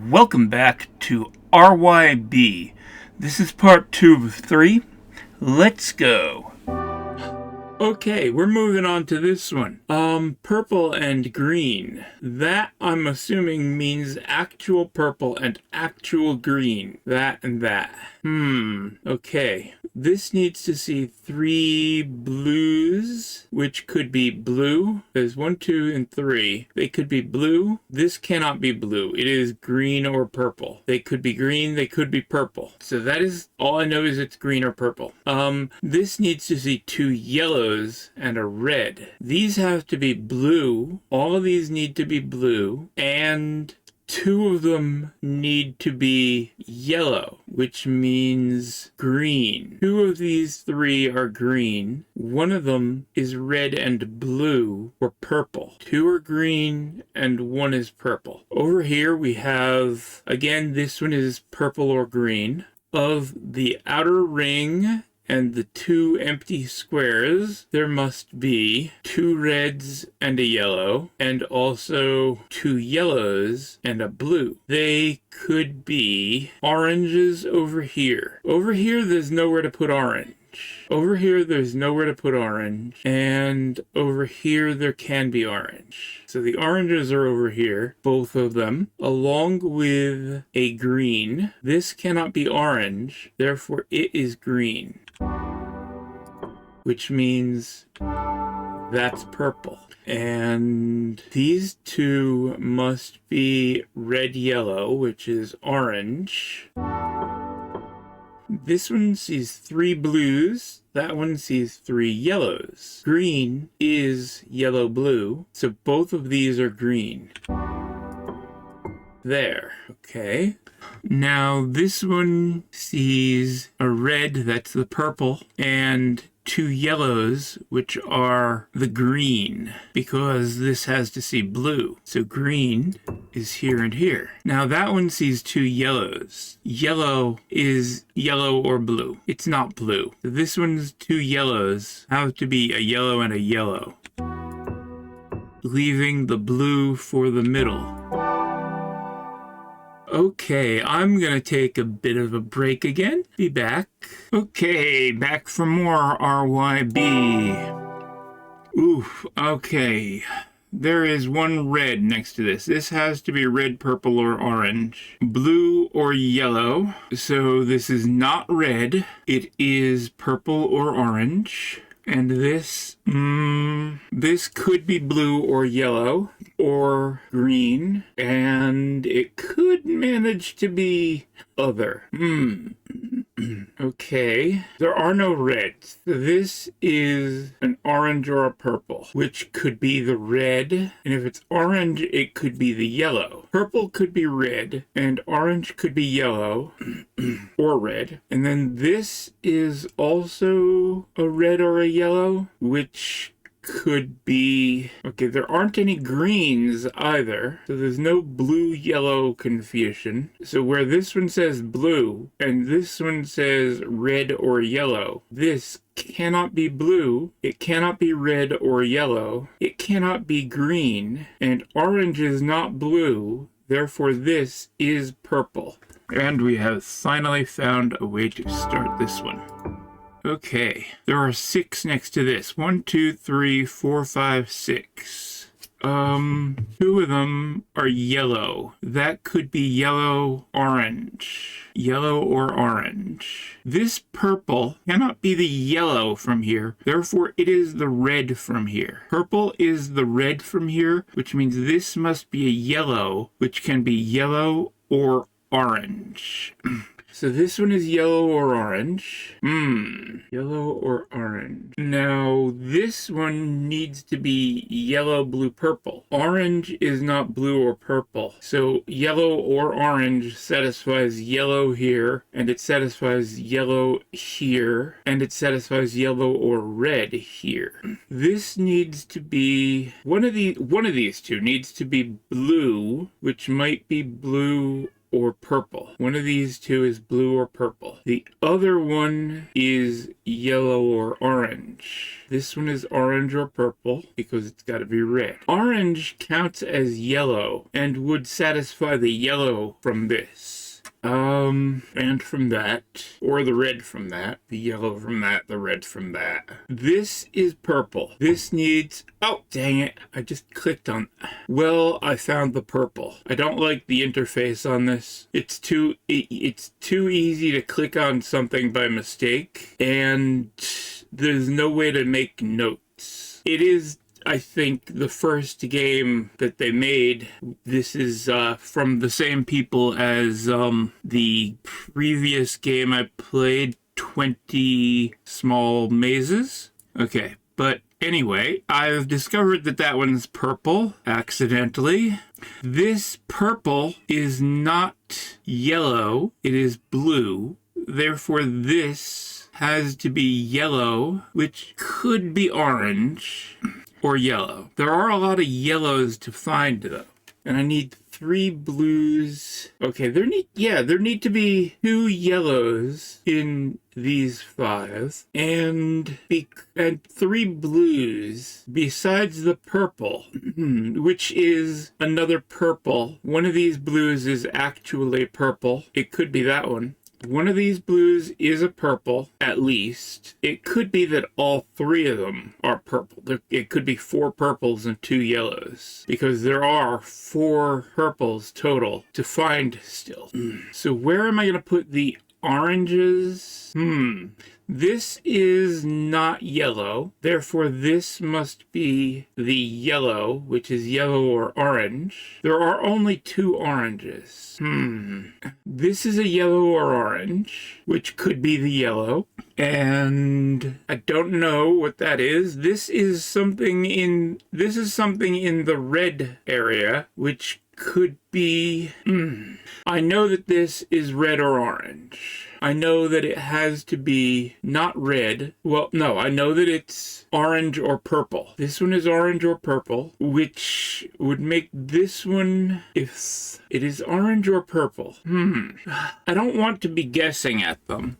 Welcome back to RYB. This is part 2 of 3. Let's go. Okay, we're moving on to this one. Purple and green. That, I'm assuming, means actual purple and actual green. That and that. Okay. This needs to see 3 blues, which could be blue. There's 1, 2, and 3. They could be blue. This cannot be blue. It is green or purple. They could be green. They could be purple. So that is all I know is it's green or purple. This needs to see 2 yellows and a red. These have to be blue. All of these need to be blue. And 2 of them need to be yellow, which means green. 2 of these 3 are green. 1 of them is red and blue or purple. 2 are green and 1 is purple. Over here we have, again, this one is purple or green. Of the outer ring and the 2 empty squares, there must be 2 reds and a yellow, and also 2 yellows and a blue. They could be oranges over here. Over here, there's nowhere to put orange. Over here, there's nowhere to put orange. And over here, there can be orange. So the oranges are over here, both of them, along with a green. This cannot be orange, therefore it is green. Which means that's purple. And these 2 must be red-yellow, which is orange. This one sees 3 blues. That one sees 3 yellows. Green is yellow-blue, so both of these are green. There. Okay. Now this one sees a red, that's the purple, and 2 yellows, which are the green, because this has to see blue. So green is here and here. Now that one sees 2 yellows. Yellow is yellow or blue. It's not blue. So this one's 2 yellows have to be a yellow and a yellow, leaving the blue for the middle. Okay, I'm gonna take a bit of a break again. Be back. Okay, back for more RYB. Oof, okay. There is 1 red next to this. This has to be red, purple, or orange. Blue or yellow. So this is not red. It is purple or orange. And this could be blue or yellow or green, and it could manage to be other. Okay, there are no reds. This is an orange or a purple, which could be the red, and if it's orange, it could be the yellow. Purple could be red, and orange could be yellow, or red. And then this is also a red or a yellow, which could be... Okay, there aren't any greens either, so there's no blue-yellow confusion. So where this one says blue, and this one says red or yellow, this cannot be blue, it cannot be red or yellow, it cannot be green, and orange is not blue, therefore this is purple. And we have finally found a way to start this one. Okay, there are 6 next to this. 1, 2, 3, 4, 5, 6. 2 of them are yellow. That could be yellow, orange. Yellow or orange. This purple cannot be the yellow from here. Therefore, it is the red from here. Purple is the red from here, which means this must be a yellow, which can be yellow or orange. So this one is yellow or orange. Yellow or orange. Now, this one needs to be yellow, blue, purple. Orange is not blue or purple. So yellow or orange satisfies yellow here, and it satisfies yellow here, and it satisfies yellow or red here. This needs to be... One of these 2 needs to be blue, which might be blue or purple. One of these two is blue or purple. The other one is yellow or orange. This one is orange or purple because it's got to be red. Orange counts as yellow and would satisfy the yellow from this. And from that, or the red from that, the yellow from that, the red from that. This is purple. This needs, oh, dang it. I just clicked on, well, I found the purple. I don't like the interface on this. It's too easy to click on something by mistake, and there's no way to make notes. It is, I think, the first game that they made. This is from the same people as the previous game I played, 20 Small Mazes. Okay, but anyway, I've discovered that that one's purple, accidentally. This purple is not yellow, it is blue. Therefore, this has to be yellow, which could be orange. Or yellow. There are a lot of yellows to find, though. And I need 3 blues. Okay, there need to be 2 yellows in these 5. And 3 blues besides the purple, which is another purple. One of these blues is actually purple. It could be that one. One of these blues is a purple, at least. It could be that all 3 of them are purple. It could be 4 purples and 2 yellows, because there are 4 purples total to find still. So where am I going to put the oranges? This is not yellow, therefore this must be the yellow, which is yellow or orange. There are only 2 oranges. This is a yellow or orange, which could be the yellow, and I don't know what that is. This is something in the red area, which could be... I know that this is red or orange. I know that it has to be not red. Well, no, I know that it's orange or purple. This one is orange or purple, which would make this one, if it is orange or purple. I don't want to be guessing at them.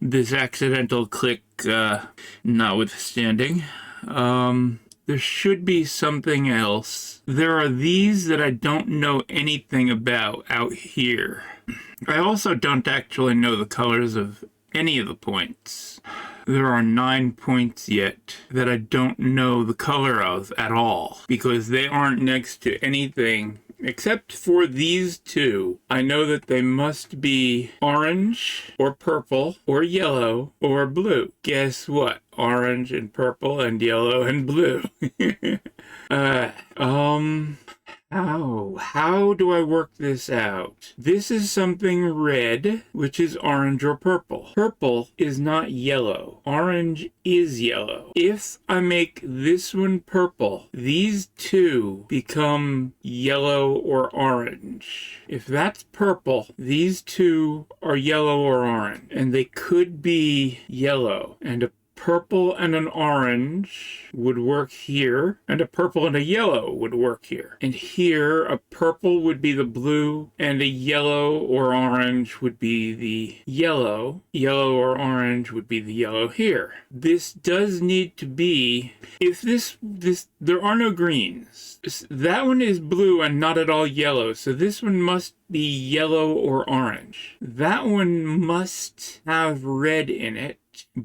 This accidental click notwithstanding. There should be something else. There are these that I don't know anything about out here. I also don't actually know the colors of any of the points. There are 9 points yet that I don't know the color of at all, because they aren't next to anything except for these 2. I know that they must be orange or purple or yellow or blue. Guess what? Orange and purple and yellow and blue. How do I work this out? This is something red, which is orange or purple. Purple is not yellow. Orange is yellow. If I make this one purple, these 2 become yellow or orange. If that's purple, these 2 are yellow or orange, and they could be yellow, and a purple and an orange would work here, and a purple and a yellow would work here. And here, a purple would be the blue, and a yellow or orange would be the yellow. Yellow or orange would be the yellow here. This does need to be, if there are no greens. That one is blue and not at all yellow, so this one must be yellow or orange. That one must have red in it,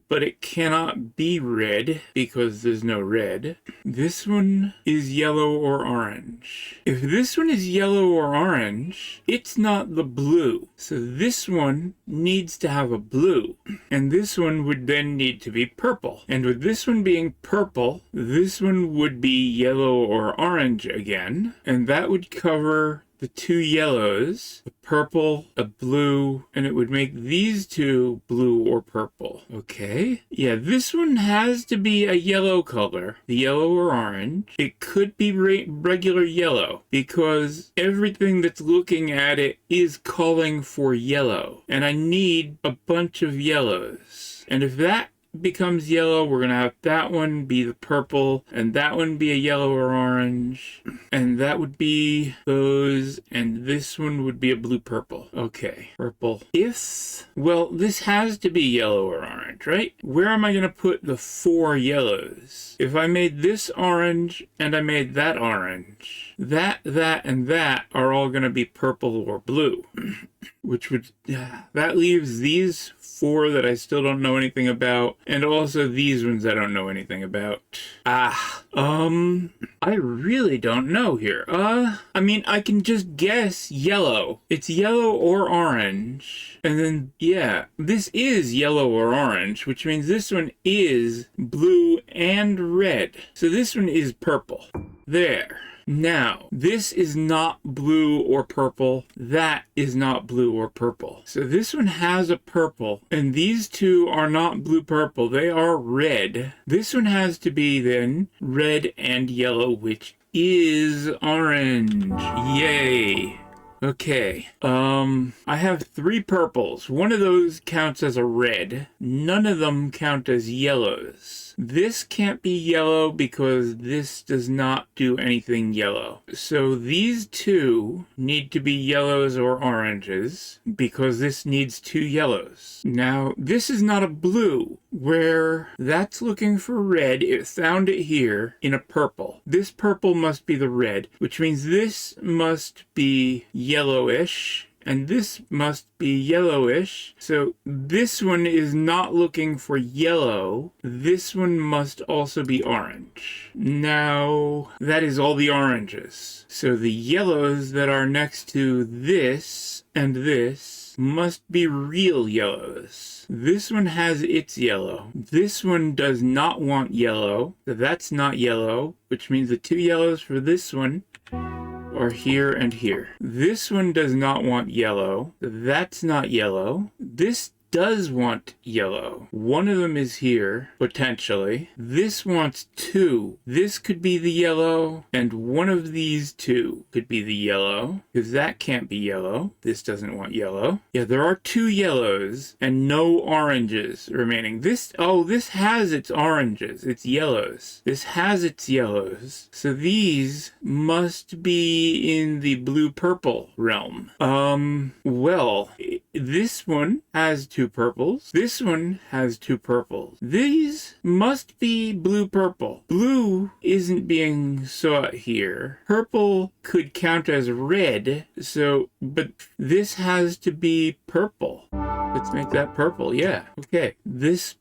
but it cannot be red because there's no red. This one is yellow or orange. If this one is yellow or orange, it's not the blue. So this one needs to have a blue, and this one would then need to be purple. And with this one being purple, this one would be yellow or orange again, and that would cover the 2 yellows, a purple, a blue, and it would make these 2 blue or purple. Okay. Yeah, this one has to be a yellow color, the yellow or orange. It could be regular yellow, because everything that's looking at it is calling for yellow, and I need a bunch of yellows. And if that becomes yellow, we're going to have that one be the purple, and that one be a yellow or orange, and that would be those, and this one would be a blue-purple. Okay, purple. Well, this has to be yellow or orange, right? Where am I going to put the 4 yellows? If I made this orange, and I made that orange, that, and that are all going to be purple or blue. Which would, that leaves these 4 that I still don't know anything about, and also these ones I don't know anything about. I really don't know here. I mean, I can just guess yellow. It's yellow or orange. And then, yeah, this is yellow or orange, which means this one is blue and red. So this one is purple. There. Now, this is not blue or purple. That is not blue or purple. So this one has a purple, and these 2 are not blue-purple. They are red. This one has to be then red and yellow, which is orange. Yay. Okay, I have 3 purples. One of those counts as a red. None of them count as yellows. This can't be yellow because this does not do anything yellow. So these 2 need to be yellows or oranges because this needs 2 yellows. Now, this is not a blue, where that's looking for red. It found it here in a purple. This purple must be the red, which means this must be yellowish, and this must be yellowish. So this one is not looking for yellow. This one must also be orange. Now, that is all the oranges. So the yellows that are next to this and this must be real yellows. This one has its yellow. This one does not want yellow. So that's not yellow, which means the 2 yellows for this one are here and here. This one does not want yellow. That's not yellow. This does want yellow. One of them is here, potentially. This wants 2. This could be the yellow, and one of these 2 could be the yellow, because that can't be yellow. This doesn't want yellow. Yeah, there are 2 yellows and no oranges remaining. This has its oranges, its yellows. This has its yellows. So these must be in the blue-purple realm. Well, this one has 2 purples. This one has 2 purples. These must be blue-purple. Blue isn't being sought here. Purple could count as red, but this has to be purple. Let's make that purple, yeah. Okay, this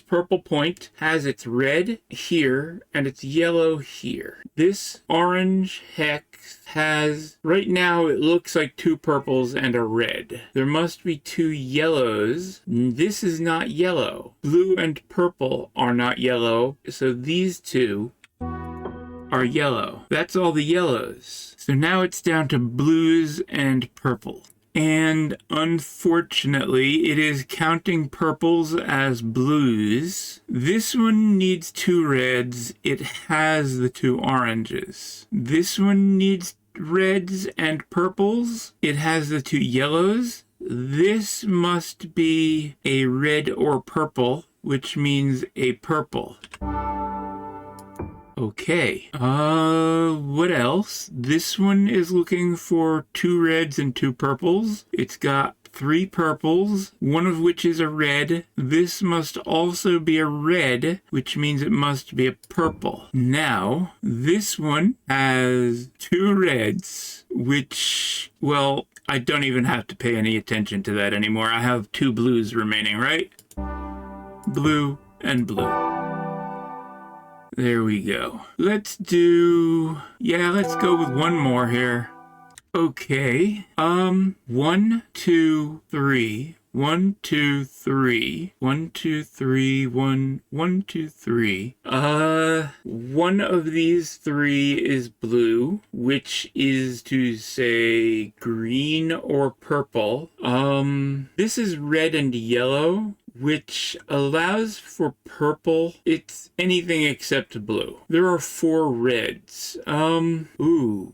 purple point has its red here and its yellow here. This orange hex has, right now it looks like 2 purples and a red. There must be 2 yellows. This is not yellow. Blue and purple are not yellow, so these 2 are yellow. That's all the yellows. So now it's down to blues and purple. And unfortunately, it is counting purples as blues. This one needs 2 reds. It has the 2 oranges. This one needs reds and purples. It has the 2 yellows. This must be a red or purple, which means a purple. Okay, what else? This one is looking for 2 reds and 2 purples. It's got 3 purples, one of which is a red. This must also be a red, which means it must be a purple. Now, this one has 2 reds, which, well, I don't even have to pay any attention to that anymore. I have 2 blues remaining, right? Blue and blue. There we go. Let's go with one more here. Okay. 1, 2, 3. 1, 2, 3. 1, 2, 3. 1, 2, 3. One of these 3 is blue, which is to say green or purple. This is red and yellow, which allows for purple. It's anything except blue. There are 4 reds.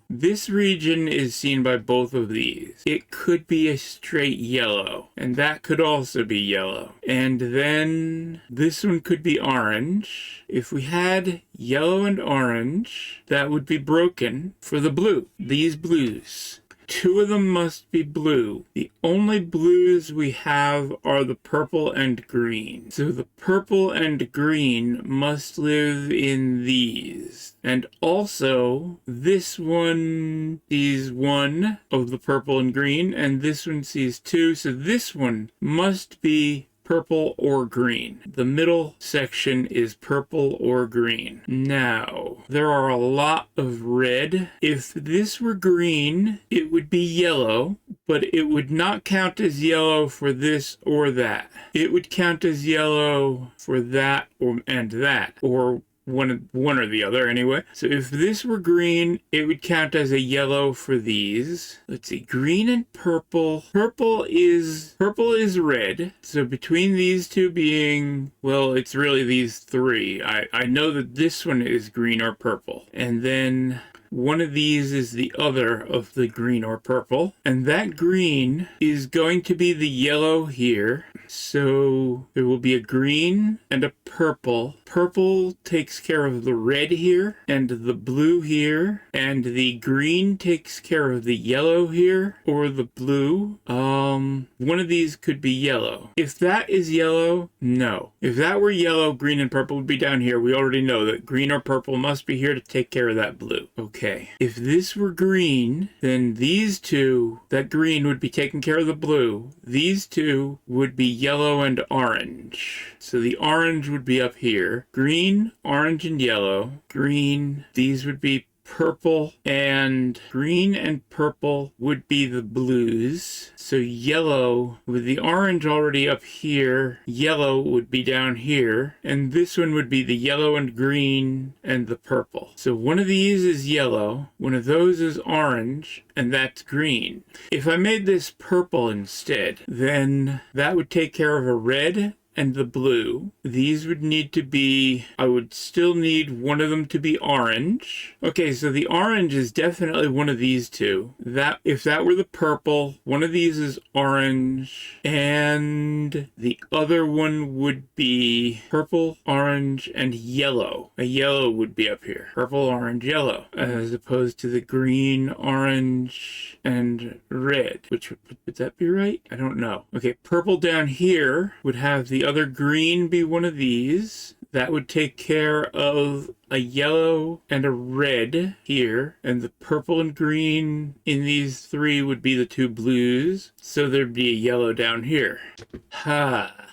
This region is seen by both of these. It could be a straight yellow, and that could also be yellow. And then this one could be orange. If we had yellow and orange, that would be broken for the blue. These blues. 2 of them must be blue. The only blues we have are the purple and green. So the purple and green must live in these. And also, this one sees 1 of the purple and green, and this one sees 2. So this one must be purple or green. The middle section is purple or green. Now, there are a lot of red. If this were green, it would be yellow, but it would not count as yellow for this or that. It would count as yellow for that and that, or one or the other anyway. So if this were green, it would count as a yellow for these. Let's see, green and purple. Purple is red. So between these two being, well, it's really these 3. I know that this one is green or purple. And then one of these is the other of the green or purple. And that green is going to be the yellow here. So there will be a green and a purple. Purple takes care of the red here and the blue here. And the green takes care of the yellow here or the blue. One of these could be yellow. If that is yellow, no. If that were yellow, green and purple would be down here. We already know that green or purple must be here to take care of that blue. Okay. If this were green, then these 2, that green would be taking care of the blue. These 2 would be yellow and orange. So the orange would be up here. Green, orange, and yellow. Green, these would be purple, and green and purple would be the blues. So yellow, with the orange already up here, yellow would be down here, and this one would be the yellow and green and the purple. So one of these is yellow, one of those is orange, and that's green. If I made this purple instead, then that would take care of a red and the blue. These would need to be, I would still need one of them to be orange. Okay, so the orange is definitely one of these 2. That, if that were the purple, one of these is orange, and the other one would be purple, orange, and yellow. A yellow would be up here. Purple, orange, yellow, as opposed to the green, orange, and red. Which would that be right? I don't know. Okay, purple down here would have the other green be one of these. That would take care of a yellow and a red here, and the purple and green in these 3 would be the 2 blues, so there'd be a yellow down here.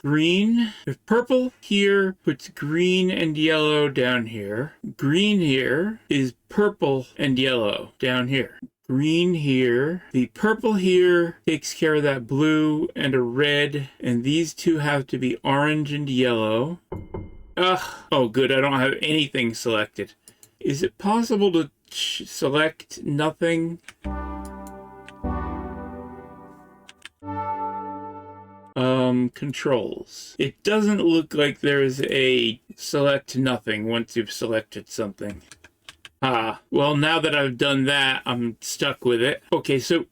Green, if purple here puts green and yellow down here, green here is purple and yellow down here. Green here. The purple here takes care of that blue and a red, and these 2 have to be orange and yellow. Oh good, I don't have anything selected. Is it possible to select nothing? Controls. It doesn't look like there's a select nothing once you've selected something. Well, now that I've done that, I'm stuck with it. Okay, so,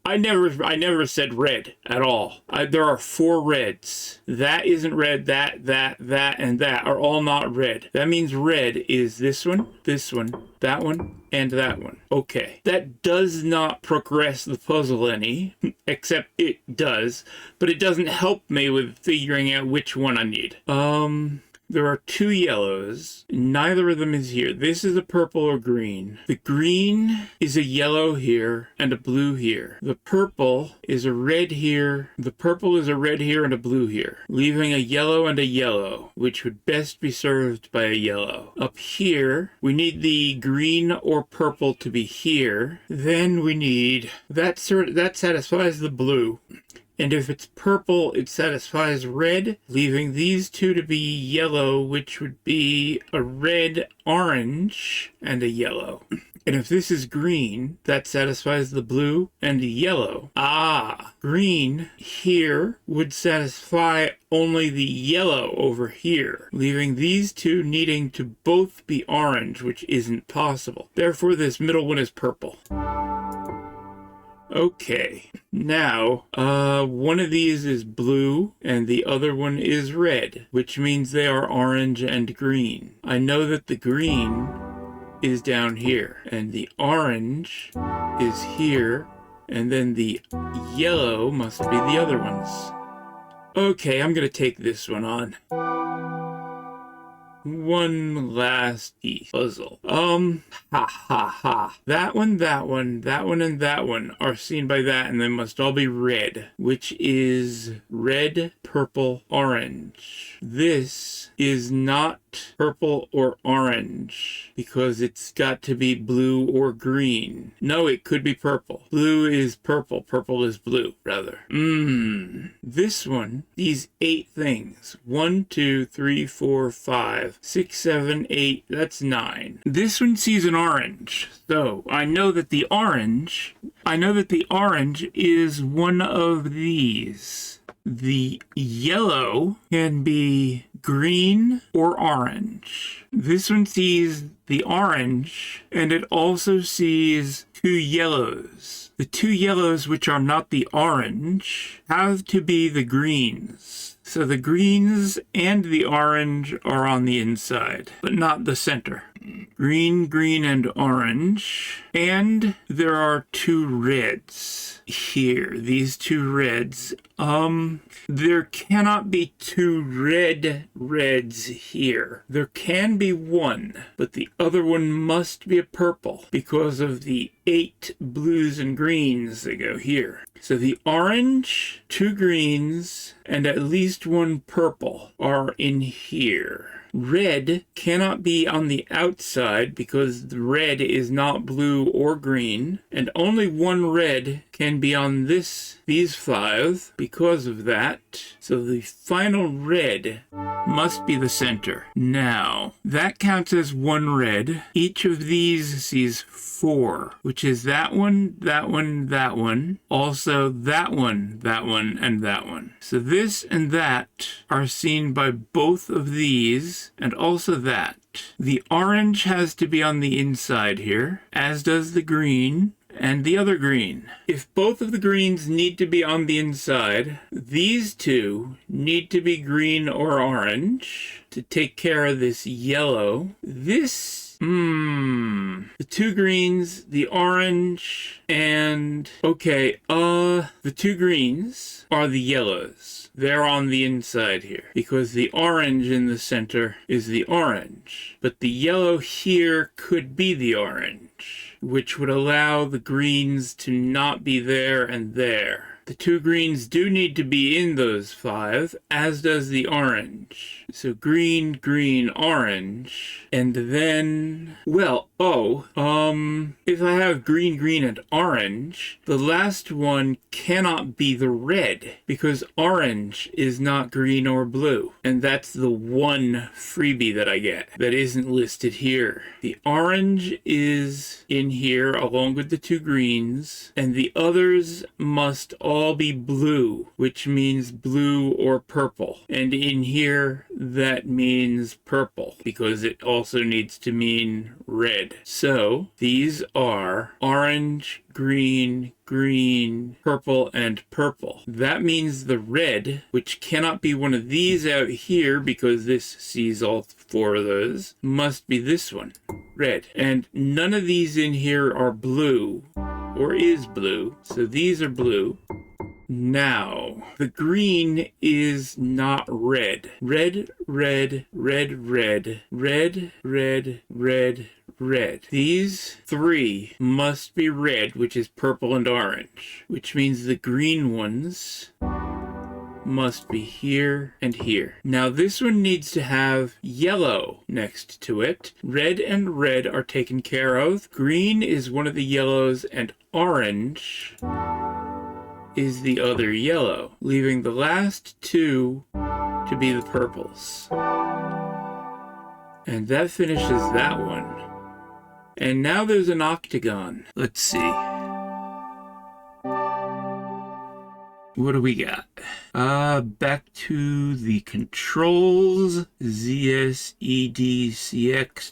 I never said red at all. There are 4 reds. That isn't red, that, and that are all not red. That means red is this one, that one, and that one. Okay. That does not progress the puzzle any, except it does, but it doesn't help me with figuring out which one I need. There are 2 yellows. Neither of them is here. This is a purple or green. The green is a yellow here and a blue here. The purple is a red here. The purple is a red here and a blue here, leaving a yellow and a yellow, which would best be served by a yellow. Up here, we need the green or purple to be here. Then we need that satisfies the blue. And if it's purple, it satisfies red, leaving these 2 to be yellow, which would be a red, orange, and a yellow. And if this is green, that satisfies the blue and the yellow. Ah, green here would satisfy only the yellow over here, leaving these two needing to both be orange, which isn't possible. Therefore, this middle one is purple. Okay, now, one of these is blue and the other one is red, which means they are orange and green. I know that the green is down here and the orange is here, and then the yellow must be the other ones. Okay, I'm gonna take this one on. One last piece puzzle. That one, and that one are seen by that, and they must all be red, which is red, purple, orange. This is not purple or orange because it's got to be blue or green. No, it could be purple. Blue is purple. Purple is blue, rather. This one, these 8 things. 1, 2, 3, 4, 5, 6, 7, 8. That's 9. This one sees an orange. So I know that the orange is one of these. The yellow can be green or orange. This one sees the orange, and it also sees 2 yellows. The 2 yellows, which are not the orange, have to be the greens. So the greens and the orange are on the inside, but not the center. Green, green, and orange. And there are 2 reds here. These 2 reds. There cannot be 2 reds here. There can be 1, but the other one must be a purple because of the 8 blues and greens that go here. So the orange, 2 greens, and at least 1 purple are in here. Red cannot be on the outside because the red is not blue or green, and only 1 red can be on these 5 because of that. So the final red must be the center. Now, that counts as 1 red. Each of these sees 4, which is that one, that one, that one, also that one, and that one. So this and that are seen by both of these, and also that. The orange has to be on the inside here, as does the green and the other green. If both of the greens need to be on the inside, these 2 need to be green or orange to take care of this yellow. The 2 greens, the orange, and the 2 greens are the yellows. They're on the inside here because the orange in the center is the orange, but the yellow here could be the orange, which would allow the greens to not be there and there. The 2 greens do need to be in those 5, as does the orange. So green, green, orange, and then, if I have green, green, and orange, the last one cannot be the red, because orange is not green or blue. And that's the one freebie that I get that isn't listed here. The orange is in here along with the 2 greens, and the others must all be blue, which means blue or purple. And in here, that means purple, because it also needs to mean red. So these are orange, green, green, purple, and purple. That means the red, which cannot be one of these out here because this sees all 4 of those, must be this one, red. And none of these in here are blue, or is blue, so these are blue. Now, the green is not red. Red, red, red, red, red, red, red, red. These 3 must be red, which is purple and orange, which means the green ones must be here and here. Now this one needs to have yellow next to it. Red and red are taken care of. Green is one of the yellows, and orange is the other yellow, leaving the last 2 to be the purples. And that finishes that one. And now there's an octagon. Let's see. What do we got? Back to the controls. ZSEDCX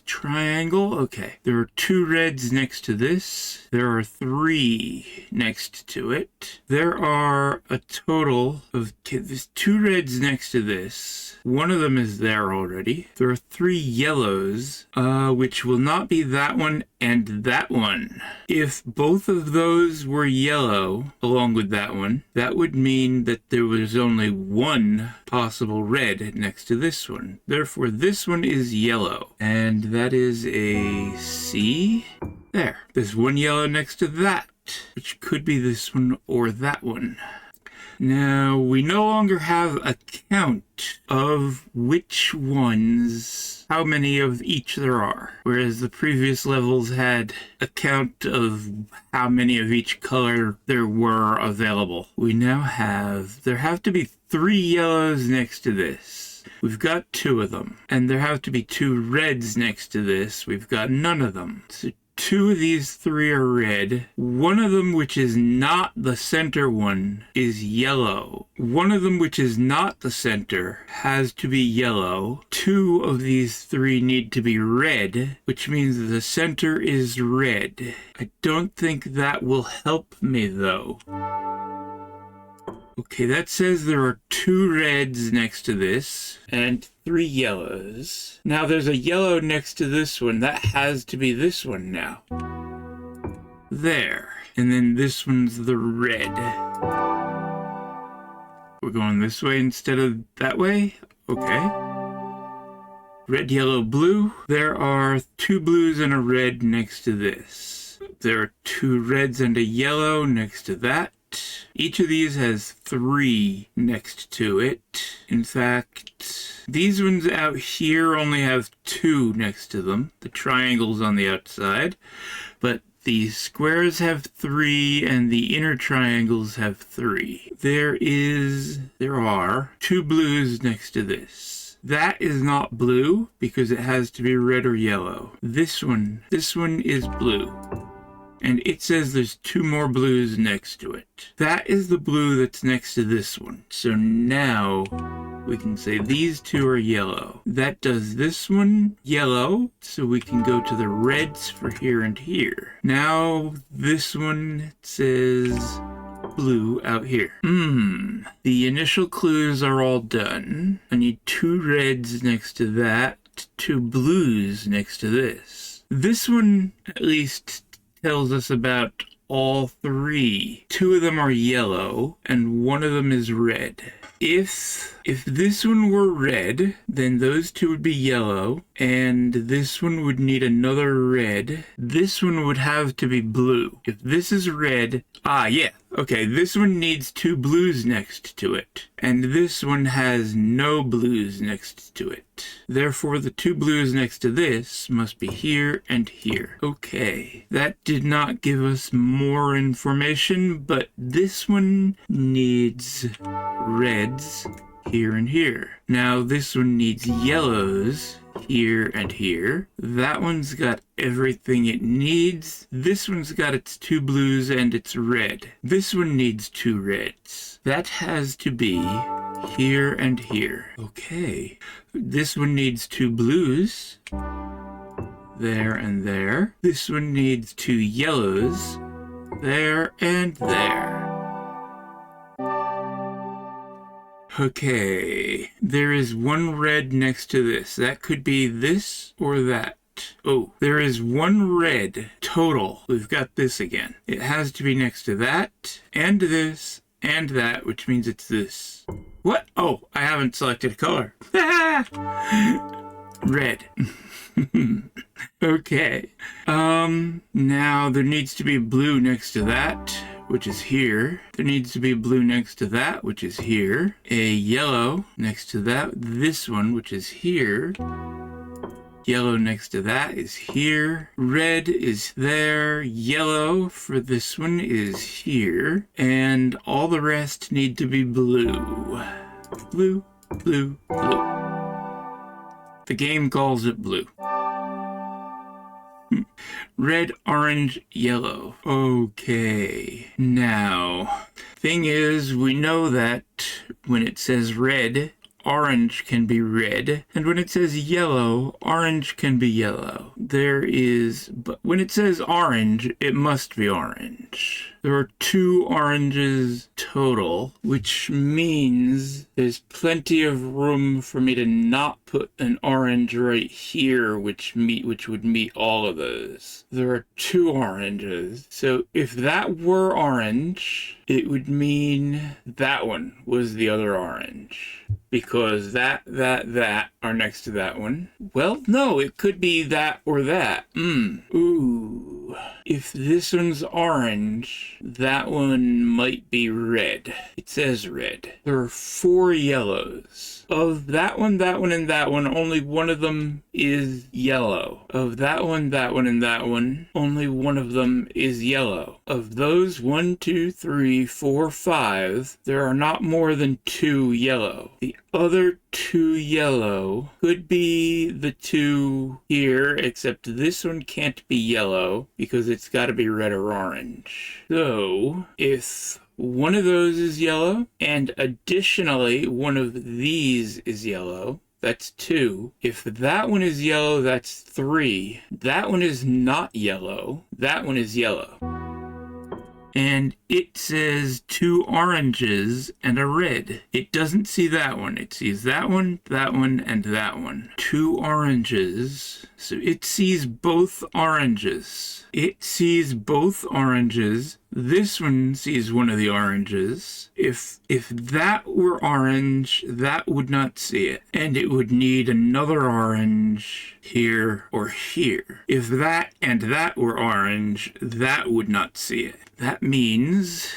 triangle. Okay. There are 2 reds next to this. There are 3 next to it. There are a total of there's 2 reds next to this. One of them is there already. There are 3 yellows, which will not be that one and that one. If both of those were yellow along with that one, that would mean that there was only one possible red next to this one. Therefore, this one is yellow. And that is a C. There. There's one yellow next to that, which could be this one or that one. Now, we no longer have a count of which ones, how many of each there are, whereas the previous levels had a count of how many of each color there were available. We now there have to be 3 yellows next to this. We've got 2 of them. And there have to be 2 reds next to this. We've got none of them. So 2 of these 3 are red. One of them, which is not the center one, is yellow. One of them, which is not the center, has to be yellow. 2 of these 3 need to be red, which means the center is red. I don't think that will help me, though. Okay, that says there are 2 reds next to this and 3 yellows. Now there's a yellow next to this one. That has to be this one now. There. And then this one's the red. We're going this way instead of that way? Okay. Red, yellow, blue. There are 2 blues and a red next to this. There are 2 reds and a yellow next to that. Each of these has 3 next to it. In fact, these ones out here only have 2 next to them. The triangles on the outside. But the squares have 3 and the inner triangles have 3. There are 2 blues next to this. That is not blue because it has to be red or yellow. This one is blue. And it says there's 2 more blues next to it. That is the blue that's next to this one. So now we can say these 2 are yellow. That does this one yellow, so we can go to the reds for here and here. Now this one says blue out here. The initial clues are all done. I need 2 reds next to that, 2 blues next to this. This one, at least, tells us about all 3. 2 of them are yellow and 1 of them is red. If this one were red, then those 2 would be yellow, and this one would need another red. This one would have to be blue. If this is red, okay, this one needs 2 blues next to it, and this one has no blues next to it. Therefore, the 2 blues next to this must be here and here. Okay, that did not give us more information, but this one needs reds here and here. Now this one needs yellows here and here. That one's got everything it needs. This one's got its 2 blues and its red. This one needs 2 reds. That has to be here and here. Okay. This one needs 2 blues. There and there. This one needs 2 yellows. There and there. Okay, there is 1 red next to this. That could be this or that. Oh, there is 1 red total. We've got this again. It has to be next to that, and this, and that, which means it's this. What? Oh, I haven't selected a color. Red. Okay. Now there needs to be blue next to that, which is here. There needs to be blue next to that, which is here. A yellow next to that, this one, which is here. Yellow next to that is here. Red is there. Yellow for this one is here. And all the rest need to be blue. Blue, blue, blue. The game calls it blue. Red, orange, yellow. Okay. Now, thing is, we know that when it says red, orange can be red, and when it says yellow, orange can be yellow. But when it says orange, it must be orange. There are 2 oranges total, which means there's plenty of room for me to not put an orange right here, which would meet all of those. There are 2 oranges. So if that were orange, it would mean that one was the other orange. Because that are next to that one. Well, no, it could be that or that. Ooh. If this one's orange, that one might be red. It says red. There are 4 yellows. Of that one, and that one, only one of them is yellow. Of that one, and that one, only one of them is yellow. Of those 1, 2, 3, 4, 5, there are not more than 2 yellow. The other 2 yellow could be the 2 here, except this one can't be yellow because it's got to be red or orange. So, if one of those is yellow, and additionally one of these is yellow, that's 2. If that one is yellow, that's 3. That one is not yellow. That one is yellow. And it says 2 oranges and a red. It doesn't see that one. It sees that one, and that one. 2 oranges. So it sees both oranges. It sees both oranges. This one sees one of the oranges. If that were orange, that would not see it. And it would need another orange here or here. If that and that were orange, that would not see it. That means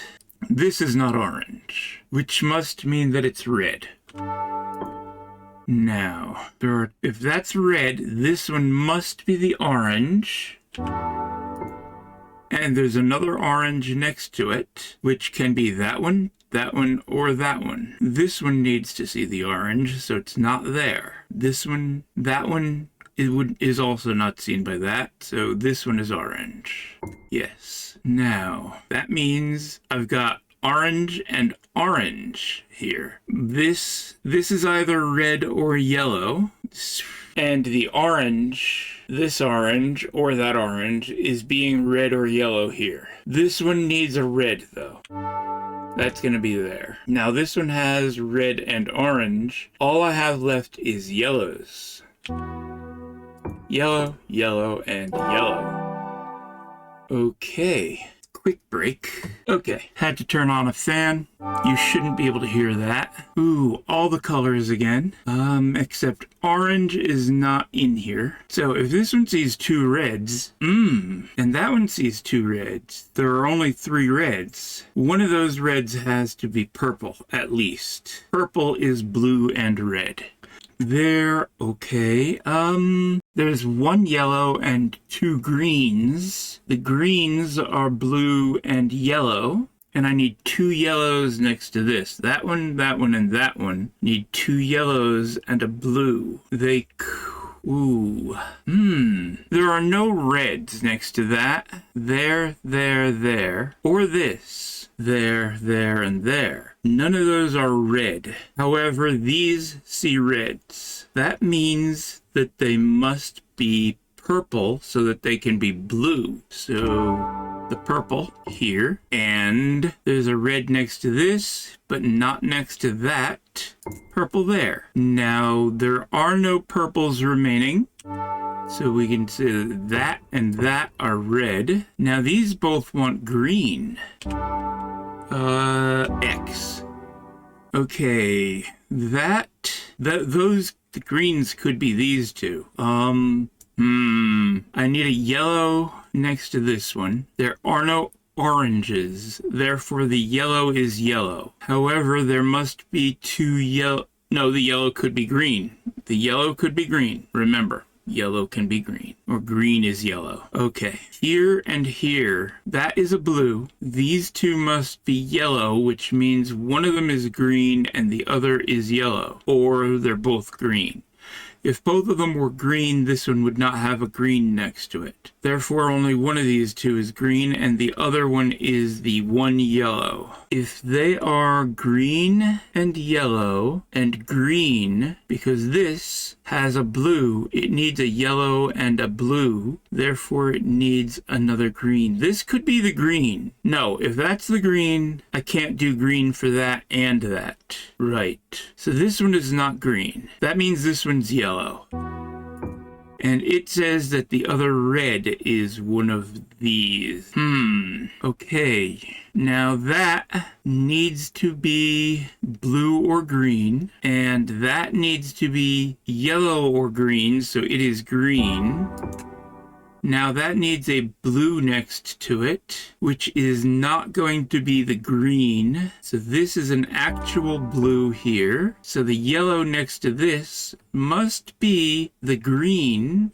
this is not orange, which must mean that it's red. Now, if that's red, this one must be the orange. And there's another orange next to it, which can be that one, or that one. This one needs to see the orange, so it's not there. This one, that one, is also not seen by that, so this one is orange. Yes. Now, that means I've got orange and orange here. This is either red or yellow, and the orange, this orange or that orange, is being red or yellow here. This one needs a red, though. That's going to be there. Now, this one has red and orange. All I have left is yellows. Yellow, yellow, and yellow. Okay. Quick break. Okay. Had to turn on a fan. You shouldn't be able to hear that. Ooh, all the colors again. Except orange is not in here. So if this one sees 2 reds, and that one sees 2 reds, there are only 3 reds. One of those reds has to be purple, at least. Purple is blue and red. There, okay. There's 1 yellow and 2 greens. The greens are blue and yellow. And I need 2 yellows next to this. That one, and that one need 2 yellows and a blue. Ooh. There are no reds next to that. There. Or this. There, and there. None of those are red. However, these see reds. That means that they must be purple so that they can be blue. So the purple here, and there's a red next to this, but not next to that. Purple there. Now, there are no purples remaining. So we can say that and that are red. Now these both want green. X. Okay, those greens could be these 2. I need a yellow next to this one. There are no oranges, therefore the yellow is yellow. However, there must be 2 yellow. No, the yellow could be green. The yellow could be green. Remember, yellow can be green, or green is yellow. Okay, here and here, that is a blue. These 2 must be yellow, which means one of them is green and the other is yellow, or they're both green. If both of them were green, this one would not have a green next to it. Therefore, only one of these two is green, and the other one is the one yellow. If they are green and yellow and green, because this has a blue, it needs a yellow and a blue, therefore it needs another green. This could be the green. No, if that's the green, I can't do green for that and that. Right. So this one is not green. That means this one's yellow. And it says that the other red is one of these. Okay. Now that needs to be blue or green, and that needs to be yellow or green, so it is green. Now that needs a blue next to it, which is not going to be the green. So this is an actual blue here. So the yellow next to this must be the green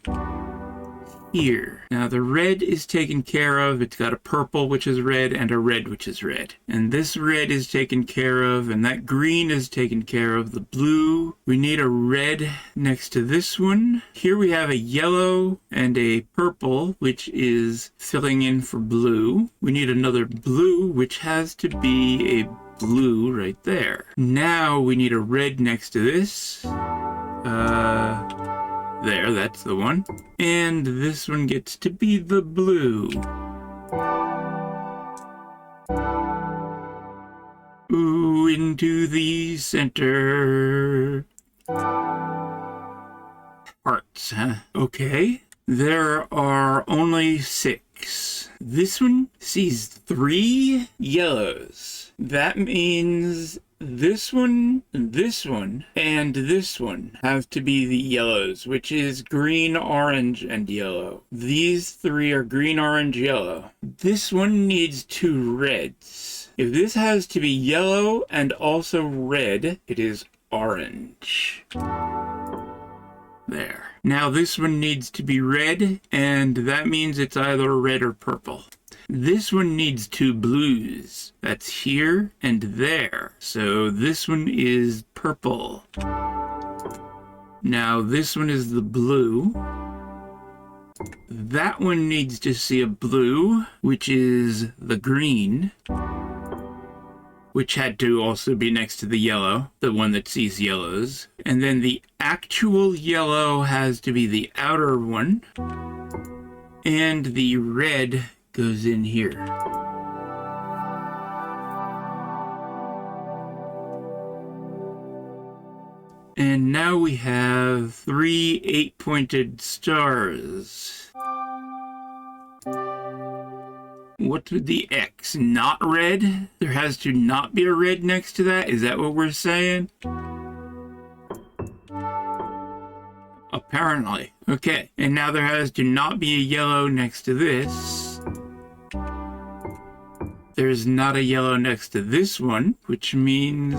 here. Now the red is taken care of. It's got a purple, which is red, and a red, which is red. And this red is taken care of, and that green is taken care of. The blue, we need a red next to this one. Here we have a yellow and a purple, which is filling in for blue. We need another blue, which has to be a blue right there. Now we need a red next to this. There, that's the one. And this one gets to be the blue. Ooh, into the center. Hearts, huh? Okay. There are only 6. This one sees 3 yellows. That means this one, and this one have to be the yellows, which is green, orange, and yellow. These 3 are green, orange, yellow. This one needs 2 reds. If this has to be yellow and also red, it is orange. There. Now this one needs to be red, and that means it's either red or purple. This one needs 2 blues. That's here and there. So this one is purple. Now this one is the blue. That one needs to see a blue, which is the green, which had to also be next to the yellow, the one that sees yellows. And then the actual yellow has to be the outer one, and the red goes in here. And now we have 3 8-pointed stars. What would the X? Not red? There has to not be a red next to that? Is that what we're saying? Apparently. Okay. And now there has to not be a yellow next to this. There's not a yellow next to this one, which means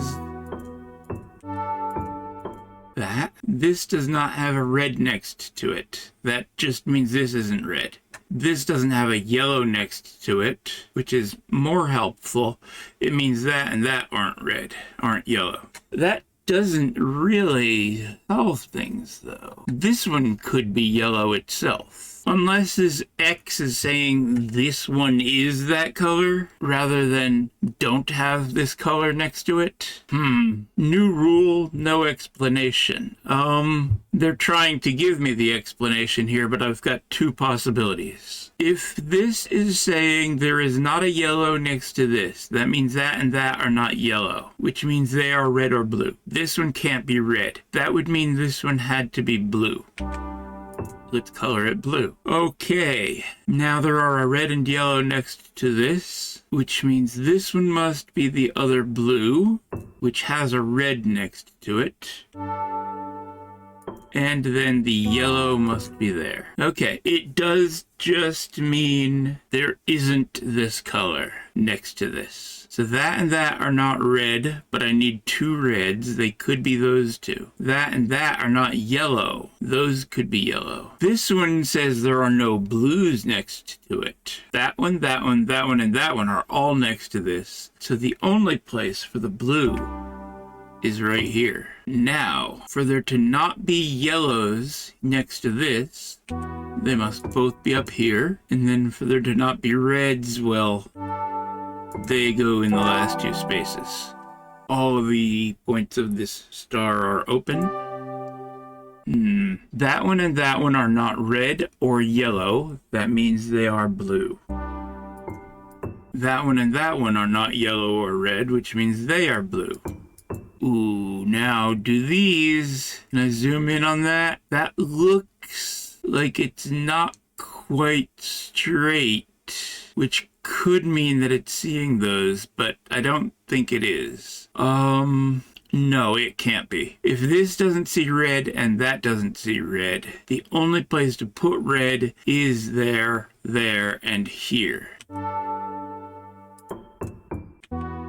that this does not have a red next to it. That just means this isn't red. This doesn't have a yellow next to it, which is more helpful. It means that and that aren't red, aren't yellow. That doesn't really solve things, though. This one could be yellow itself. Unless this X is saying this one is that color, rather than don't have this color next to it. New rule, no explanation. They're trying to give me the explanation here, but I've got 2 possibilities. If this is saying there is not a yellow next to this, that means that and that are not yellow, which means they are red or blue. This one can't be red. That would mean this one had to be blue. Let's color it blue. Okay, now there are a red and yellow next to this, which means this one must be the other blue, which has a red next to it. And then the yellow must be there. Okay, it does just mean there isn't this color next to this. So that and that are not red, but I need 2 reds. They could be those 2. That and that are not yellow. Those could be yellow. This one says there are no blues next to it. That one, that one, that one, and that one are all next to this. So the only place for the blue is right here. Now, for there to not be yellows next to this, they must both be up here. And then for there to not be reds, well, they go in the last two spaces. All of the points of this star are open. That one and that one are not red or yellow. That means they are blue. That one and that one are not yellow or red, which means they are blue. Ooh, now do these, can I zoom in on that? That looks like it's not quite straight, which could mean that it's seeing those, but I don't think it is. No, it can't be. If this doesn't see red and that doesn't see red, the only place to put red is there, and here.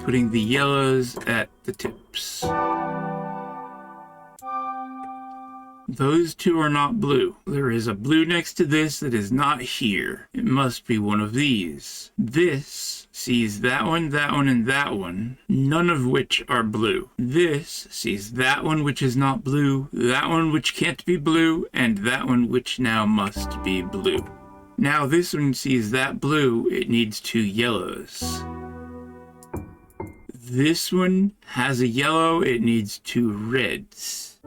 Putting the yellows at the tips. Those two are not blue. There is a blue next to this that is not here. It must be one of these. This sees that one, and that one, none of which are blue. This sees that one which is not blue, that one which can't be blue, and that one which now must be blue. Now this one sees that blue, it needs two yellows. This one has a yellow, it needs two reds.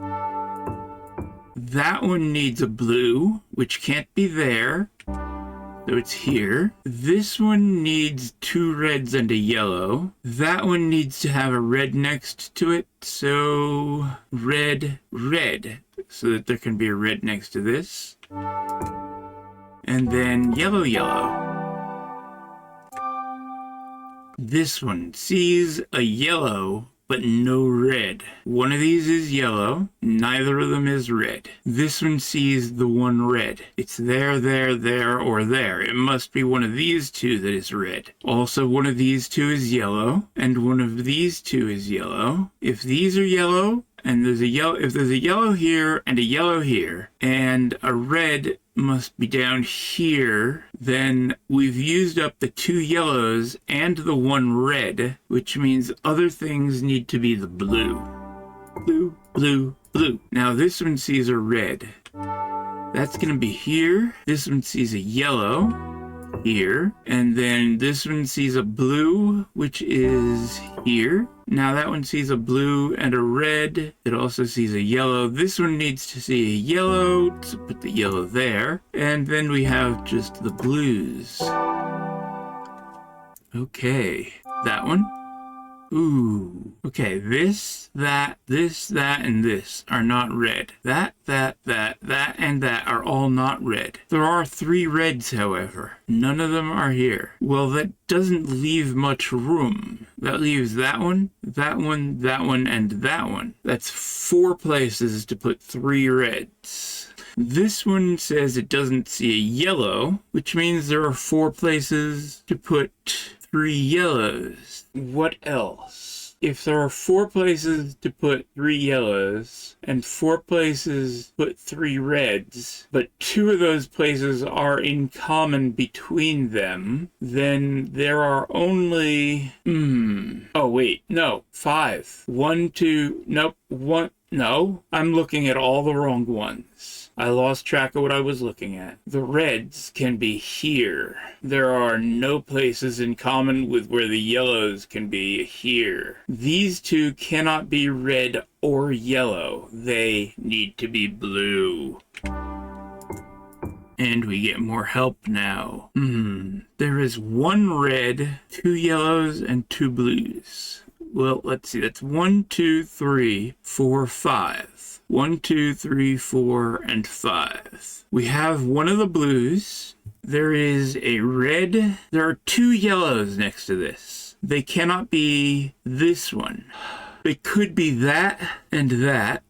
That one needs a blue, which can't be there, so it's here. This one needs two reds and a yellow. That one needs to have a red next to it, so red, so that there can be a red next to this. And then yellow, yellow. This one sees a yellow, but no red. One of these is yellow, neither of them is red. This one sees the one red. It's there, or there. It must be one of these two that is red. Also, one of these two is yellow, and one of these two is yellow. If these are yellow, and there's a yellow, if there's a yellow here and a yellow here, and a red must be down here, then we've used up the two yellows and the one red, which means other things need to be the blue. Blue, blue, blue. Now this one sees a red. That's gonna be here. This one sees a yellow here. And then this one sees a blue, which is here. Now that one sees a blue and a red. It also sees a yellow. This one needs to see a yellow, so put the yellow there. And then we have just the blues. Okay, that one. Ooh, okay, this, that, and this are not red. That, and that are all not red. There are three reds, however. None of them are here. Well, that doesn't leave much room. That leaves that one, and that one. That's 4 places to put 3 reds. This one says it doesn't see a yellow, which means there are 4 places to put 3 yellows. What else? If there are 4 places to put 3 yellows and 4 places to put 3 reds, but 2 of those places are in common between them, then there are only... Oh, wait. No. 5. 1, 2... Nope. 1... No. I'm looking at all the wrong ones. I lost track of what I was looking at. The reds can be here. There are no places in common with where the yellows can be here. These 2 cannot be red or yellow. They need to be blue. And we get more help now. There is 1 red, 2 yellows, and 2 blues. Well, let's see. That's 1, 2, 3, 4, 5. 1, 2, 3, 4, and 5. We have one of the blues. There is a red. There are 2 yellows next to this. They cannot be this one. They could be that, and that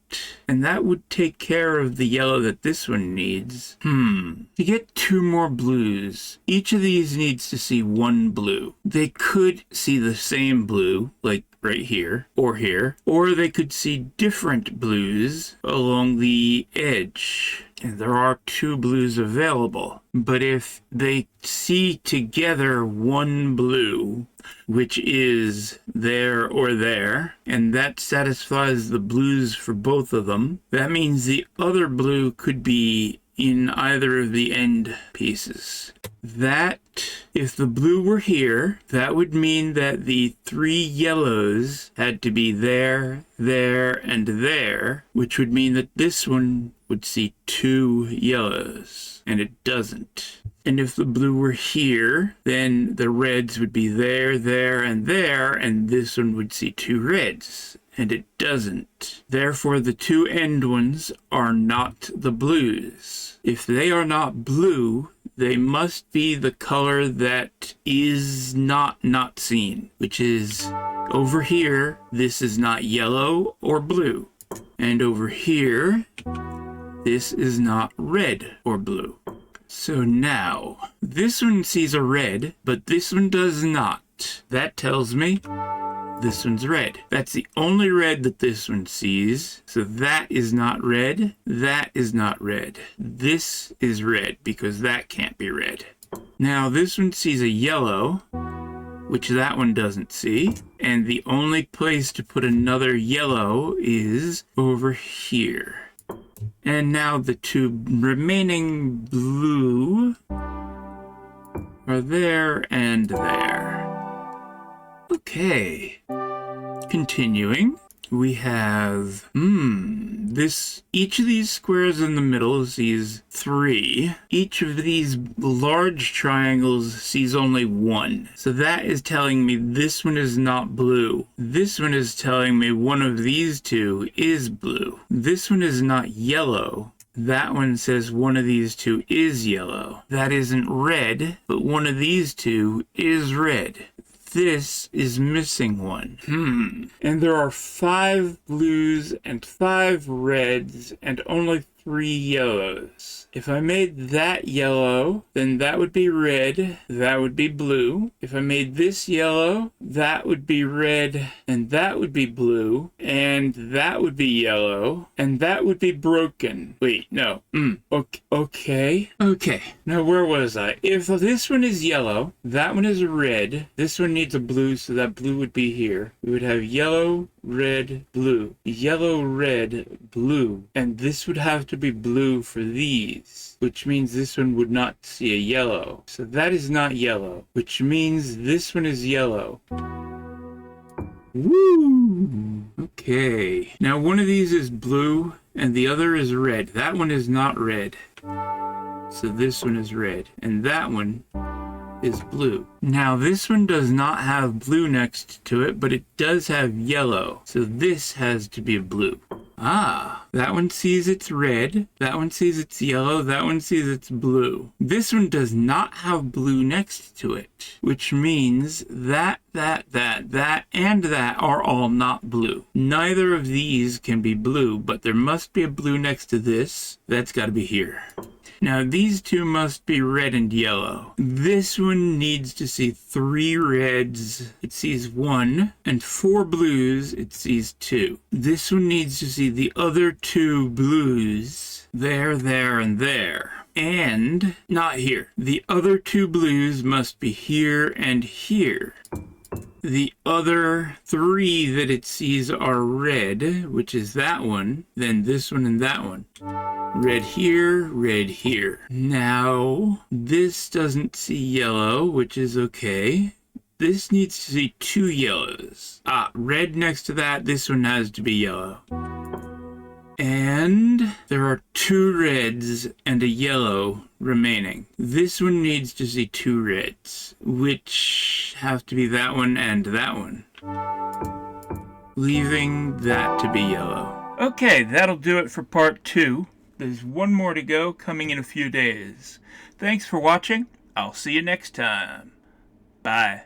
would take care of the yellow that this one needs. To get 2 more blues, each of these needs to see 1 blue. They could see the same blue, like right here, or they could see different blues along the edge. And there are 2 blues available. But if they see together 1 blue, which is there or there, and that satisfies the blues for both of them, that means the other blue could be in either of the end pieces. That, if the blue were here, that would mean that the 3 yellows had to be there, there, and there, which would mean that this one would see 2 yellows, and it doesn't. And if the blue were here, then the reds would be there, there, and there, and this one would see 2 reds, and it doesn't. Therefore, the 2 end ones are not the blues. If they are not blue, they must be the color that is not seen, which is over here, this is not yellow or blue. And over here, this is not red or blue. So now, this one sees a red, but this one does not. That tells me this one's red. That's the only red that this one sees. So that is not red. That is not red. This is red because that can't be red. Now this one sees a yellow, which that one doesn't see. And the only place to put another yellow is over here. And now the 2 remaining blue are there and there. Okay. Continuing, we have, each of these squares in the middle sees 3. Each of these large triangles sees only 1. So that is telling me this one is not blue. This one is telling me one of these 2 is blue. This one is not yellow. That one says one of these 2 is yellow. That isn't red, but one of these 2 is red. This is missing one. And there are 5 blues and 5 reds and only 3 yellows. If I made that yellow, then that would be red, that would be blue. If I made this yellow, that would be red, and that would be blue, and that would be yellow, and that would be broken. Wait, no. Okay. Now where was I? If this one is yellow, that one is red, this one needs a blue, so that blue would be here. We would have yellow, red, blue. Yellow, red, blue. And this would have to be blue for these, which means this one would not see a yellow. So that is not yellow, which means this one is yellow. Woo! Okay. Now one of these is blue and the other is red. That one is not red. So this one is red. And that one is blue. Now this one does not have blue next to it, but it does have yellow. So this has to be a blue. That one sees it's red, that one sees it's yellow, that one sees it's blue. This one does not have blue next to it, which means that, and that are all not blue. Neither of these can be blue, but there must be a blue next to this. That's got to be here. Now these 2 must be red and yellow. This one needs to see 3 reds, it sees 1, and 4 blues, it sees 2. This one needs to see the other 2 blues, there, there, and there. And not here. The other 2 blues must be here and here. The other 3 that it sees are red, which is that one, then this one and that one. Red here, red here. Now, this doesn't see yellow, which is okay. This needs to see 2 yellows. Red next to that, this one has to be yellow. And there are 2 reds and a yellow remaining. This one needs to see 2 reds, which have to be that one and that one, leaving that to be yellow. Okay, that'll do it for part 2. There's one more to go, coming in a few days. Thanks for watching. I'll see you next time. Bye.